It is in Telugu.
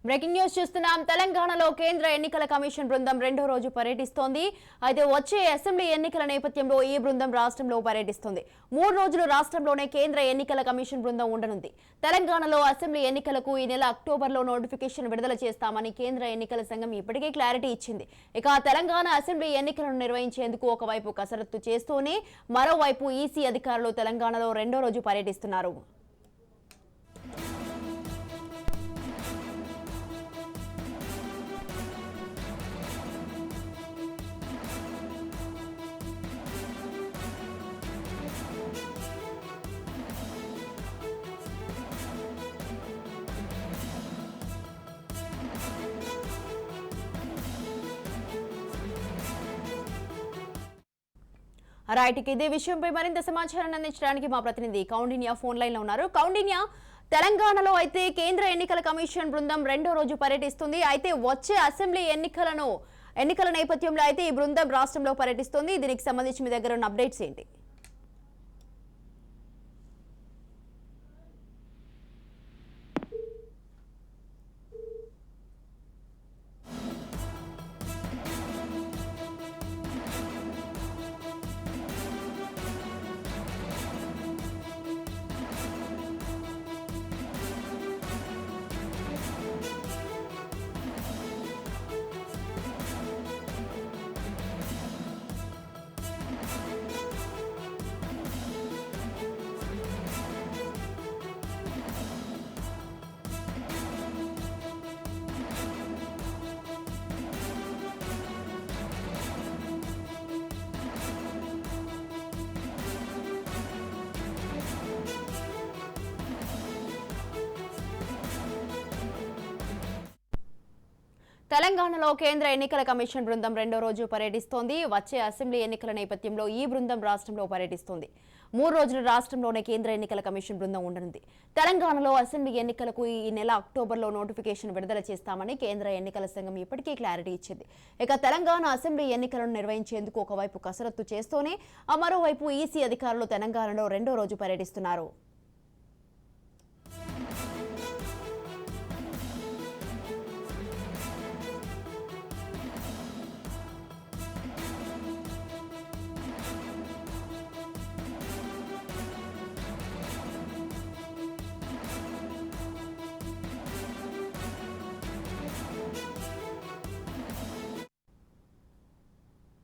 బ్రేకింగ్ న్యూస్ చూస్తున్నాం. తెలంగాణలో కేంద్ర ఎన్నికల కమిషన్ బృందం రెండో రోజు పర్యటిస్తోంది. అయితే వచ్చే అసెంబ్లీ ఎన్నికల నేపథ్యంలో ఈ బృందం రాష్ట్రంలో పర్యటిస్తుంది. 3 రోజులు రాష్ట్రంలోనే కేంద్ర ఎన్నికల కమిషన్ బృందం ఉండనుంది. తెలంగాణలో అసెంబ్లీ ఎన్నికలకు ఈ నెల అక్టోబర్లో నోటిఫికేషన్ విడుదల చేస్తామని కేంద్ర ఎన్నికల సంఘం ఇప్పటికే క్లారిటీ ఇచ్చింది. ఇక తెలంగాణ అసెంబ్లీ ఎన్నికలను నిర్వహించేందుకు ఒకవైపు కసరత్తు చేస్తూనే మరోవైపు ఈసీ అధికారులు తెలంగాణలో రెండో రోజు పర్యటిస్తున్నారు. రైట్, ఇదే విషయంపై మరింత సమాచారాన్ని అందించడానికి మా ప్రతినిధి కౌండిన్య ఫోన్ లైన్ లో ఉన్నారు. కౌండిన్య, తెలంగాణలో అయితే కేంద్ర ఎన్నికల కమిషన్ బృందం రెండో రోజు పర్యటిస్తుంది. అయితే వచ్చే అసెంబ్లీ ఎన్నికల నేపథ్యంలో అయితే ఈ బృందం రాష్ట్రంలో పర్యటిస్తుంది. దీనికి సంబంధించి మీ దగ్గర ఉన్న అప్డేట్స్ ఏంటి? తెలంగాణలో కేంద్ర ఎన్నికల కమిషన్ బృందం రెండో రోజు పర్యటిస్తోంది. వచ్చే అసెంబ్లీ ఎన్నికల నేపథ్యంలో ఈ బృందం రాష్ట్రంలో పర్యటిస్తోంది. 3 రోజులు రాష్ట్రంలోనే కేంద్ర ఎన్నికల కమిషన్ బృందం ఉండనుంది. తెలంగాణలో అసెంబ్లీ ఎన్నికలకు ఈ నెల అక్టోబర్లో నోటిఫికేషన్ విడుదల చేస్తామని కేంద్ర ఎన్నికల సంఘం ఇప్పటికే క్లారిటీ ఇచ్చింది. ఇక తెలంగాణ అసెంబ్లీ ఎన్నికలను నిర్వహించేందుకు ఒకవైపు కసరత్తు చేస్తూనే మరోవైపు ఈసీ అధికారులు తెలంగాణలో రెండో రోజు పర్యటిస్తున్నారు.